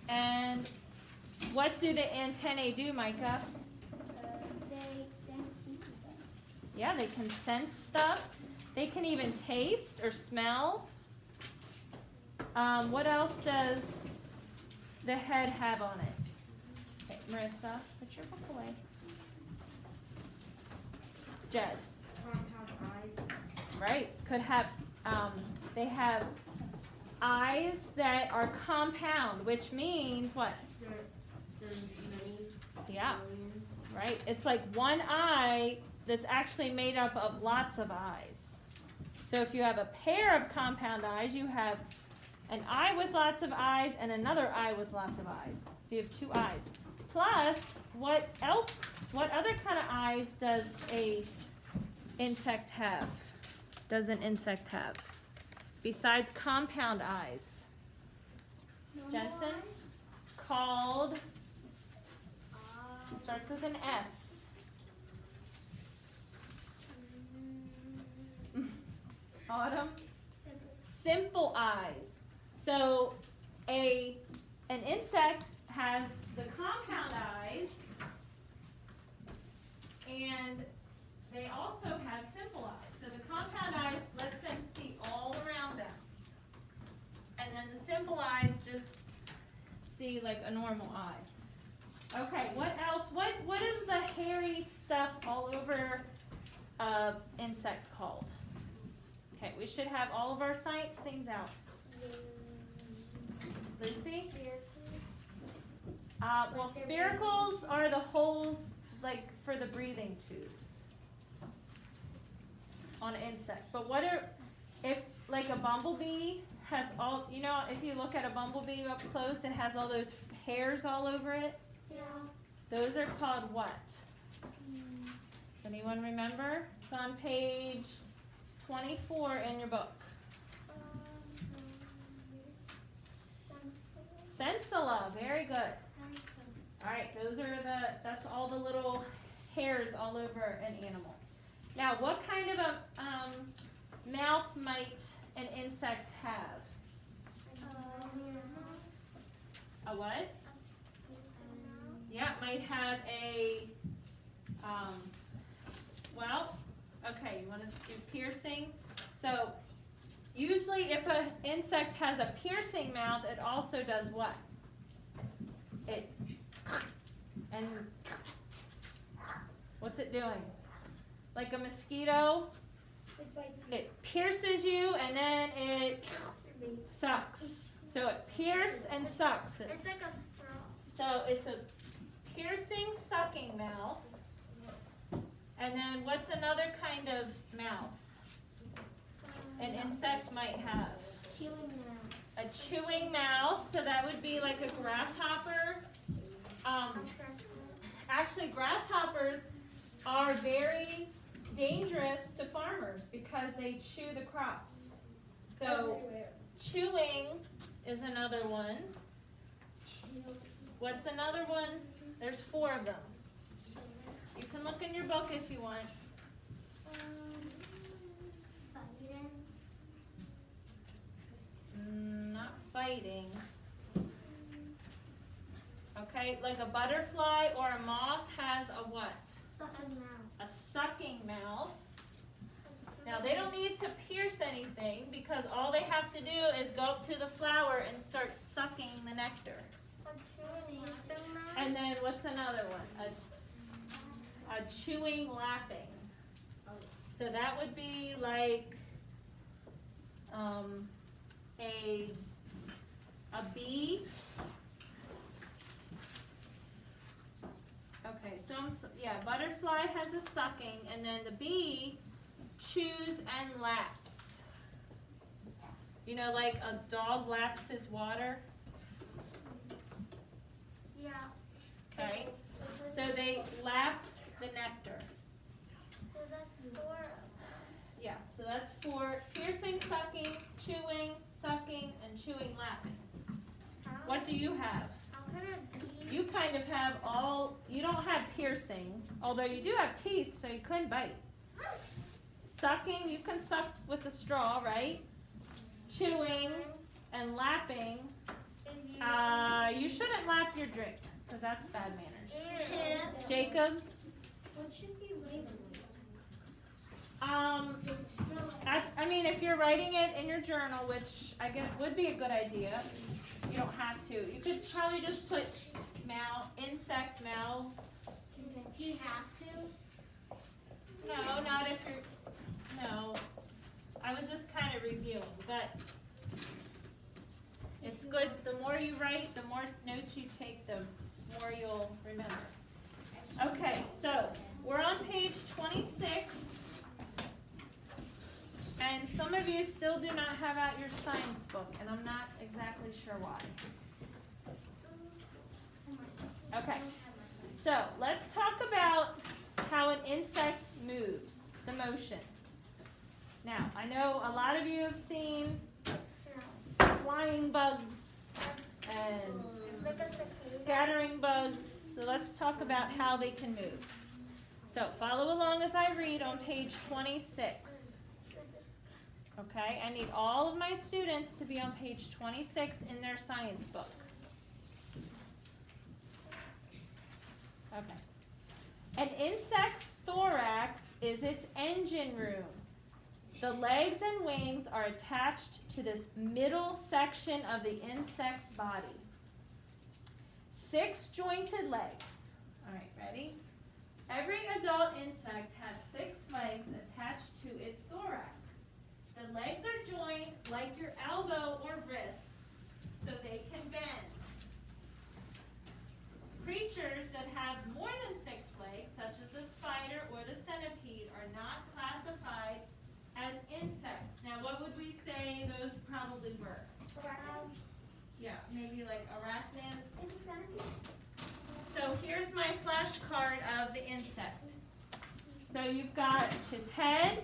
And what do the antennae do, Micah? They sense stuff. Yeah, they can sense stuff. They can even taste or smell. What else does the head have on it? Okay, Marissa, put your book away. Jed. Compound eyes. Right, could have, they have eyes that are compound, which means what? There's many. Yeah, right. It's like one eye that's actually made up of lots of eyes. So if you have a pair of compound eyes, you have an eye with lots of eyes and another eye with lots of eyes. So you have two eyes. Plus, what other kind of eyes does a insect have? Does an insect have? Besides compound eyes? Jensen? Called, starts with an S. Autumn? Simple eyes. So an insect has the compound eyes, and they also have simple eyes. So the compound eyes lets them see all around them. And then the simple eyes just see like a normal eye. Okay, what else? What is the hairy stuff all over insect called? Okay, we should have all of our science things out. Lucy? Well, spiracles are the holes like for the breathing tubes on an insect. But what are, if like a bumblebee has all, you know, if you look at a bumblebee up close, it has all those hairs all over it. Yeah. Those are called what? Does anyone remember? It's on page 24 in your book. Sensilla, very good. All right, that's all the little hairs all over an animal. Now, what kind of a mouth might an insect have? A what? Yeah, it might have a, well, okay, you want to do piercing? So, usually if an insect has a piercing mouth, it also does what? And what's it doing? Like a mosquito, it pierces you and then it sucks. So it pierces and sucks. It's like a straw. So it's a piercing, sucking mouth. And then what's another kind of mouth an insect might have? Chewing mouth. A chewing mouth, so that would be like a grasshopper. Actually, grasshoppers are very dangerous to farmers because they chew the crops. So chewing is another one. What's another one? There's 4 of them. You can look in your book if you want. Not biting. Okay, like a butterfly or a moth has a what? Sucking mouth. A sucking mouth. Now they don't need to pierce anything because all they have to do is go up to the flower and start sucking the nectar. And then what's another one? A chewing lapping. So that would be like a bee. Okay, butterfly has a sucking, and then the bee chews and laps. You know, like a dog laps his water. Yeah. Okay, so they lap the nectar. So that's 4. Yeah, so that's for piercing, sucking, chewing, sucking, and chewing, lapping. What do you have? How can a bee? You kind of have all, you don't have piercing, although you do have teeth, so you couldn't bite. Sucking, you can suck with a straw, right? Chewing and lapping, you should can't lap your drink, because that's bad manners. Jacob? What should be labeled? I mean, if you're writing it in your journal, which I guess would be a good idea, you don't have to. You could probably just put insect mouths. Do you have to? No, not if you're, no. I was just kind of reviewing, but it's good. The more you write, the more notes you take, the more you'll remember. Okay, so we're on page 26. And some of you still do not have out your science book, and I'm not exactly sure why. Okay, so let's talk about how an insect moves, the motion. Now, I know a lot of you have seen flying bugs and scattering bugs, so let's talk about how they can move. So follow along as I read on page 26. Okay, I need all of my students to be on page 26 in their science book. Okay. An insect's thorax is its engine room. The legs and wings are attached to this middle section of the insect's body. 6 jointed legs. All right, ready? Every adult insect has 6 legs attached to its thorax. The legs are joined like your elbow or wrist so they can bend. Creatures that have more than 6 legs, such as the spider or the centipede, are not classified as insects. Now, what would we say those probably were? Arachnids. Yeah, maybe like arachnids. Is a centipede? So here's my flashcard of the insect. So you've got his head,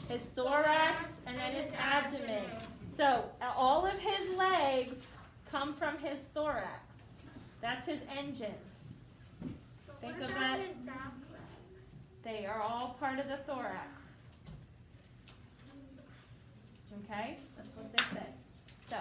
his thorax, and then his abdomen. So all of his legs come from his thorax. That's his engine. Think of that. They are all part of the thorax. Okay? That's what they say. So.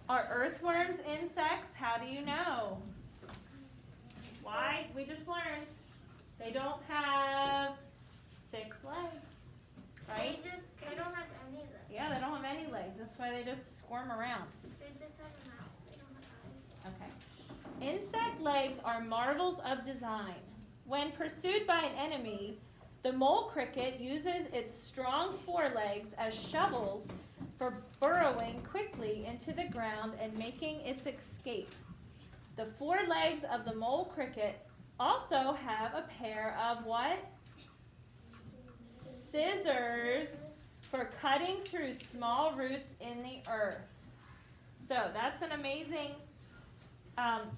Are earthworms insects? How do you know? Why? We just learned. They don't have 6 legs, right? They don't have any legs. Yeah, they don't have any legs. That's why they just squirm around. They just have a mouth. They don't have eyes. Okay. Insect legs are marvels of design. When pursued by an enemy, the mole cricket uses its strong forelegs as shovels for burrowing quickly into the ground and making its escape. The forelegs of the mole cricket also have a pair of what? Scissors for cutting through small roots in the earth. So that's an amazing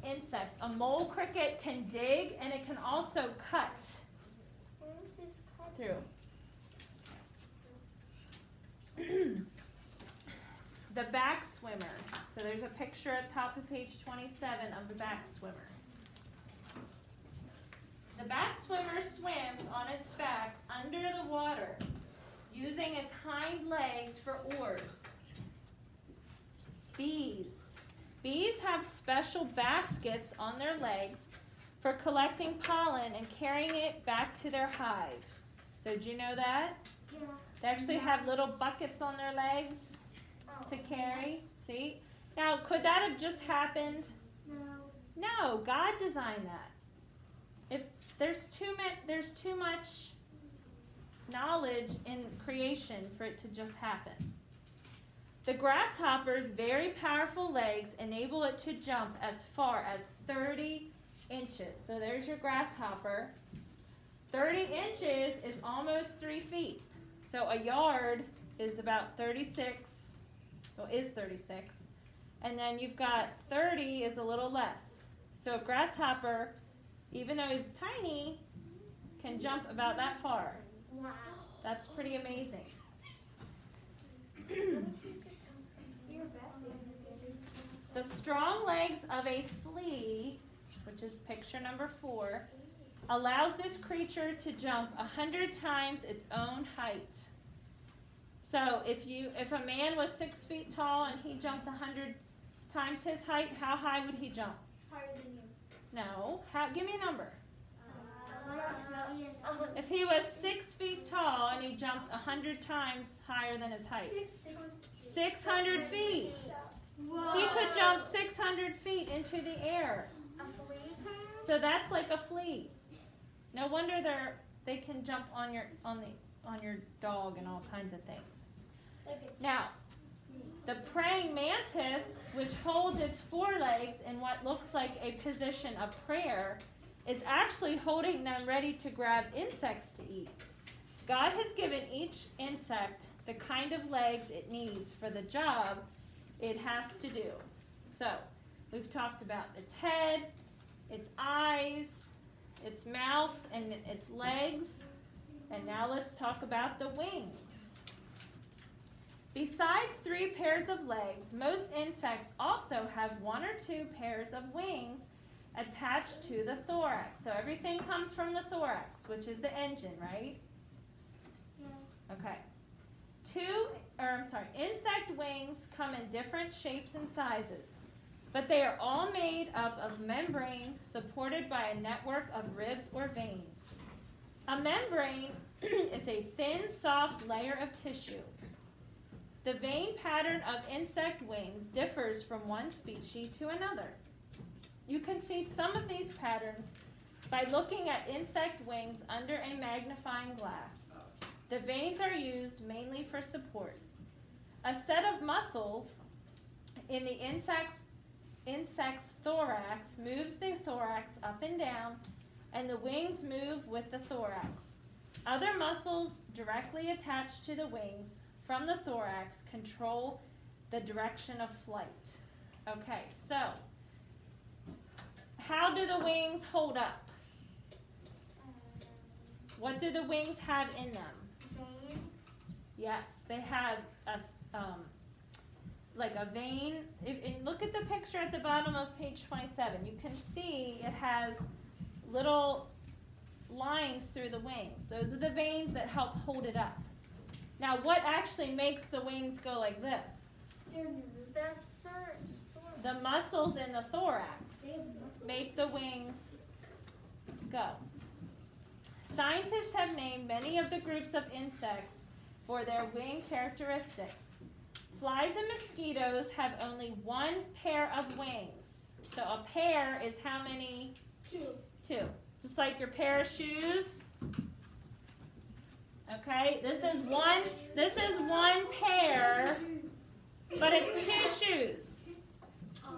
insect. A mole cricket can dig and it can also cut Where is this cut? through. The back swimmer. So there's a picture at top of page 27 of the back swimmer. The back swimmer swims on its back under the water, using its hind legs for oars. Bees. Bees have special baskets on their legs for collecting pollen and carrying it back to their hive. So did you know that? Yeah. They actually have little buckets on their legs to carry. Yes. See? Now, could that have just happened? No. No, God designed that. If there's too much knowledge in creation for it to just happen. The grasshopper's very powerful legs enable it to jump as far as 30 inches. So there's your grasshopper. 30 inches is almost 3 feet. So a yard is about 36, well, is 36. And then you've got 30 is a little less. So a grasshopper, even though he's tiny, can jump about that far. Wow. That's pretty amazing. The strong legs of a flea, which is picture number 4, allows this creature to jump 100 times its own height. So if a man was 6 feet tall and he jumped 100 times his height, how high would he jump? Higher than you. No. Give me a number. 1,000,000. If he was 6 feet tall and he jumped 100 times higher than his height, 600 feet. Whoa. He could jump 600 feet into the air. A flea? So that's like a flea. No wonder they can jump on your dog and all kinds of things. Now, the praying mantis, which holds its forelegs in what looks like a position of prayer, is actually holding them ready to grab insects to eat. God has given each insect the kind of legs it needs for the job it has to do. So, we've talked about its head, its eyes, its mouth, and its legs. And now let's talk about the wings. Besides 3 pairs of legs, most insects also have 1 or 2 pairs of wings attached to the thorax. So everything comes from the thorax, which is the engine, right? Yeah. Okay. Insect wings come in different shapes and sizes, but they are all made up of membrane supported by a network of ribs or veins. A membrane is a thin, soft layer of tissue. The vein pattern of insect wings differs from one species to another. You can see some of these patterns by looking at insect wings under a magnifying glass. The veins are used mainly for support. A set of muscles in the insect's thorax moves the thorax up and down, and the wings move with the thorax. Other muscles directly attached to the wings from the thorax control the direction of flight. Okay, so how do the wings hold up? What do the wings have in them? Veins. Yes, they have like a vein. And look at the picture at the bottom of page 27. You can see it has little lines through the wings. Those are the veins that help hold it up. Now, what actually makes the wings go like this? The muscles in the thorax make the wings go. Scientists have named many of the groups of insects for their wing characteristics. Flies and mosquitoes have only 1 pair of wings. So a pair is how many? 2. Just like your pair of shoes. Okay, this is one pair, but it's 2 shoes.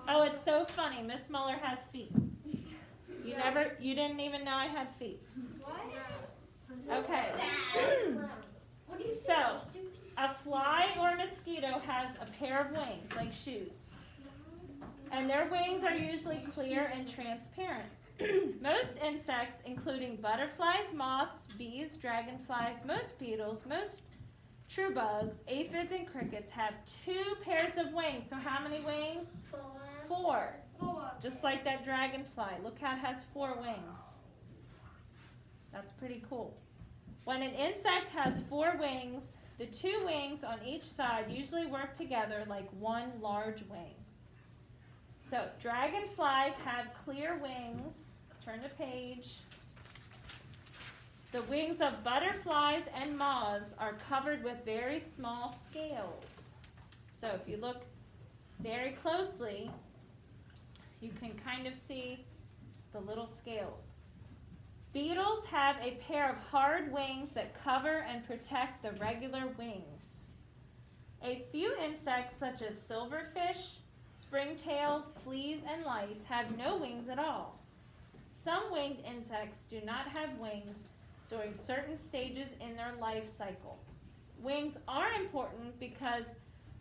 Oh, it's so funny. Miss Muller has feet. You didn't even know I had feet. Okay. So, a fly or mosquito has a pair of wings, like shoes. And their wings are usually clear and transparent. Most insects, including butterflies, moths, bees, dragonflies, most beetles, most true bugs, aphids, and crickets have 2 pairs of wings. So how many wings? 4. Just like that dragonfly. Look how it has 4 wings. That's pretty cool. When an insect has 4 wings, the 2 wings on each side usually work together like one large wing. So dragonflies have clear wings. Turn the page. The wings of butterflies and moths are covered with very small scales. So if you look very closely, you can kind of see the little scales. Beetles have a pair of hard wings that cover and protect the regular wings. A few insects such as silverfish, springtails, fleas, and lice have no wings at all. Some winged insects do not have wings during certain stages in their life cycle. Wings are important because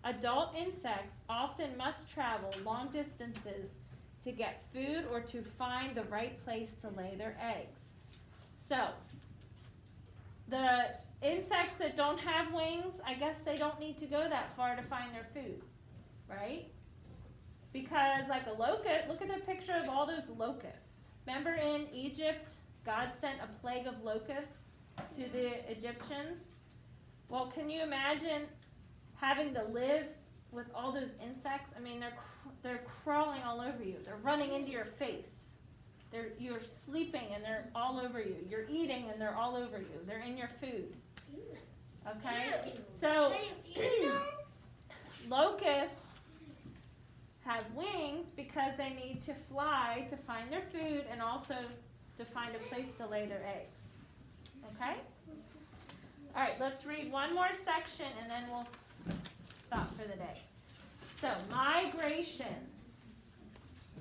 adult insects often must travel long distances to get food or to find the right place to lay their eggs. So, the insects that don't have wings, I guess they don't need to go that far to find their food, right? Because like a locust, look at the picture of all those locusts. Remember in Egypt, God sent a plague of locusts to the Egyptians? Well, can you imagine having to live with all those insects. I mean, they're crawling all over you. They're running into your face. You're sleeping and they're all over you. You're eating and they're all over you. They're in your food. Okay? So, locusts have wings because they need to fly to find their food and also to find a place to lay their eggs. Okay? All right, let's read one more section and then we'll stop for the day. So, migration.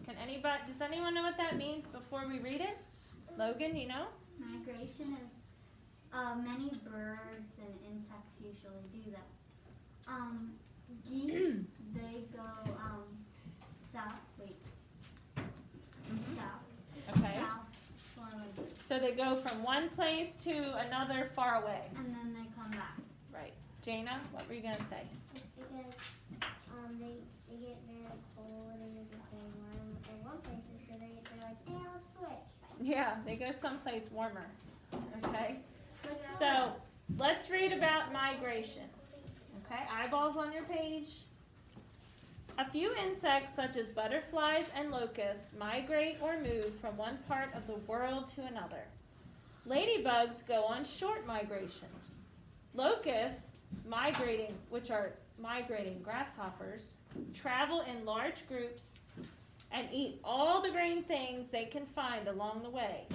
Does anyone know what that means before we read it? Logan, do you know? Migration is many birds and insects usually do that. Geese, they go south. South. Okay. South forward. So they go from one place to another far away. And then they come back. Right. Jana, what were you going to say? It's because they get very cold and they're just very warm in one place, so they're like, hey, I'll switch. Yeah, they go someplace warmer. Okay? So let's read about migration. Okay, eyeballs on your page. A few insects, such as butterflies and locusts, migrate or move from one part of the world to another. Ladybugs go on short migrations. Locusts, which are migrating grasshoppers, travel in large groups and eat all the green things they can find along the way.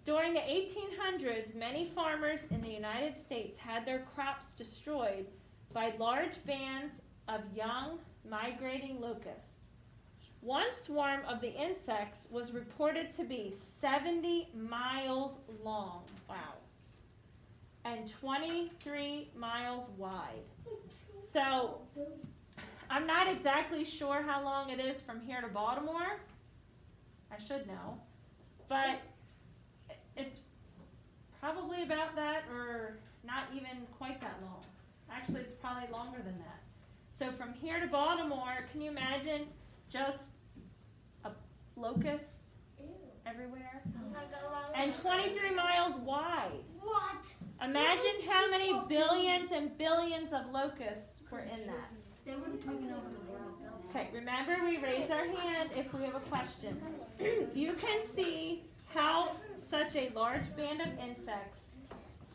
During the 1800s, many farmers in the United States had their crops destroyed by large bands of young migrating locusts. One swarm of the insects was reported to be 70 miles long, wow, and 23 miles wide. So, I'm not exactly sure how long it is from here to Baltimore. I should know. But it's probably about that, or not even quite that long. Actually, it's probably longer than that. So from here to Baltimore, can you imagine just a locust everywhere? And 23 miles wide. What? Imagine how many billions and billions of locusts were in that. They would have taken over the world. Okay, remember we raise our hand if we have a question. You can see how such a large band of insects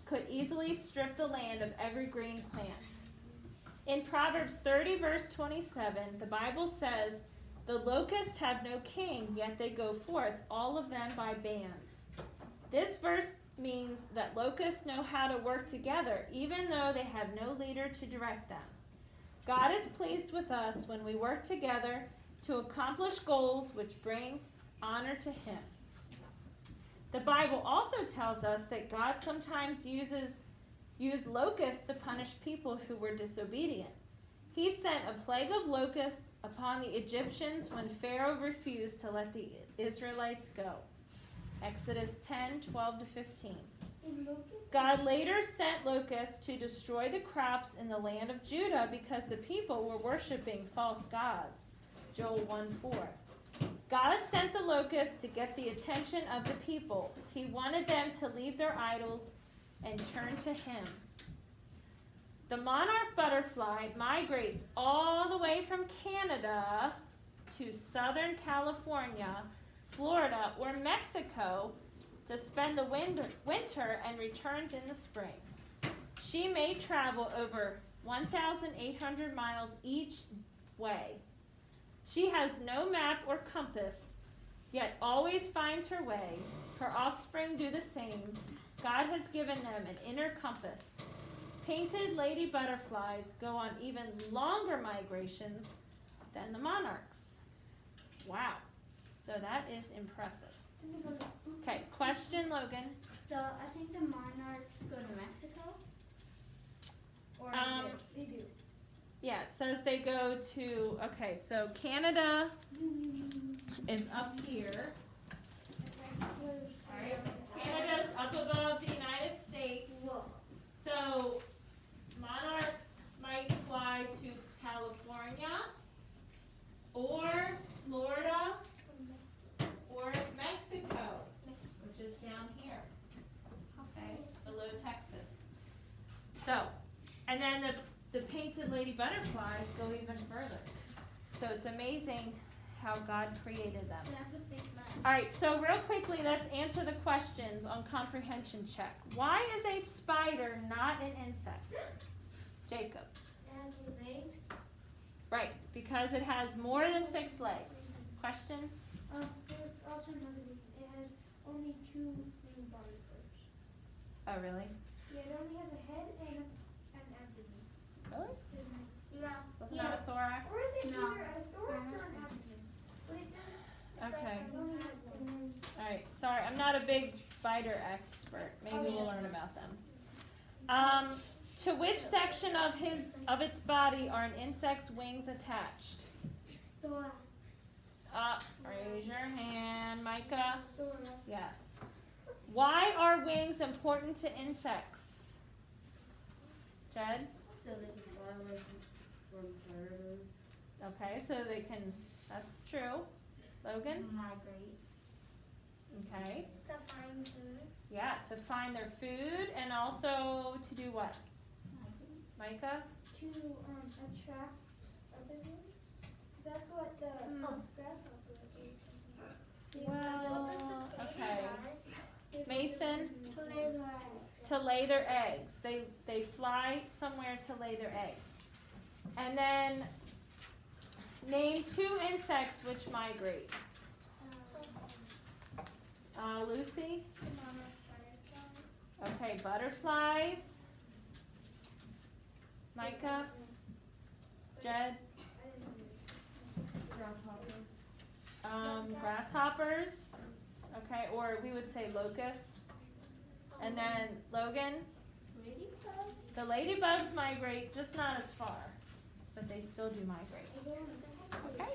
could easily strip the land of every green plant. In Proverbs 30, verse 27, the Bible says, "The locusts have no king, yet they go forth, all of them by bands." This verse means that locusts know how to work together, even though they have no leader to direct them. God is pleased with us when we work together to accomplish goals which bring honor to Him. The Bible also tells us that God sometimes used locusts to punish people who were disobedient. He sent a plague of locusts upon the Egyptians when Pharaoh refused to let the Israelites go. Exodus 10, 12 to 15. God later sent locusts to destroy the crops in the land of Judah because the people were worshiping false gods. Joel 1:4. God sent the locusts to get the attention of the people. He wanted them to leave their idols and turn to Him. The monarch butterfly migrates all the way from Canada to Southern California, Florida, or Mexico to spend the winter and returns in the spring. She may travel over 1,800 miles each way. She has no map or compass, yet always finds her way. Her offspring do the same. God has given them an inner compass. Painted lady butterflies go on even longer migrations than the monarchs. Wow. So that is impressive. Okay, question, Logan. So I think the monarchs go to Mexico? Or They do. Yeah, it says they go to, okay, so Canada is up here. Alright, Canada's up above the United States. So monarchs might fly to California or Florida or Mexico, which is down here, okay, below Texas. So, and then the painted and lady butterflies go even further. So it's amazing how God created them. That's a fake bug. All right, so real quickly, let's answer the questions on comprehension check. Why is a spider not an insect? Jacob. It has legs. Right, because it has more than 6 legs. Question? There's also another reason. It has only 2 main body parts. Oh, really? Yeah, it only has a head and an abdomen. Really? Isn't it? Yeah. Doesn't have a thorax? Or is it No. either a thorax or an abdomen? But it doesn't. It's Okay. Like, it only has one. All right, sorry, I'm not a big spider expert. Maybe Oh, we'll yeah. learn about them. To which section of its body are an insect's wings attached? Thorax. Raise your hand, Micah. Thorax. Yes. Why are wings important to insects? Jed? So they can fly away from predators. Okay, so they can, that's true. Logan? Migrate. Okay. To find food. Yeah, to find their food and also to do what? Micah? To attract other birds. That's what the grasshopper is. Well, okay. Mason? To lay the eggs. To lay their eggs. They fly somewhere to lay their eggs. And then name 2 insects which migrate. Lucy? Okay, butterflies. Micah? Jed? Grasshoppers. Okay, or we would say locusts. And then Logan? The ladybugs migrate, just not as far. But they still do migrate. Okay?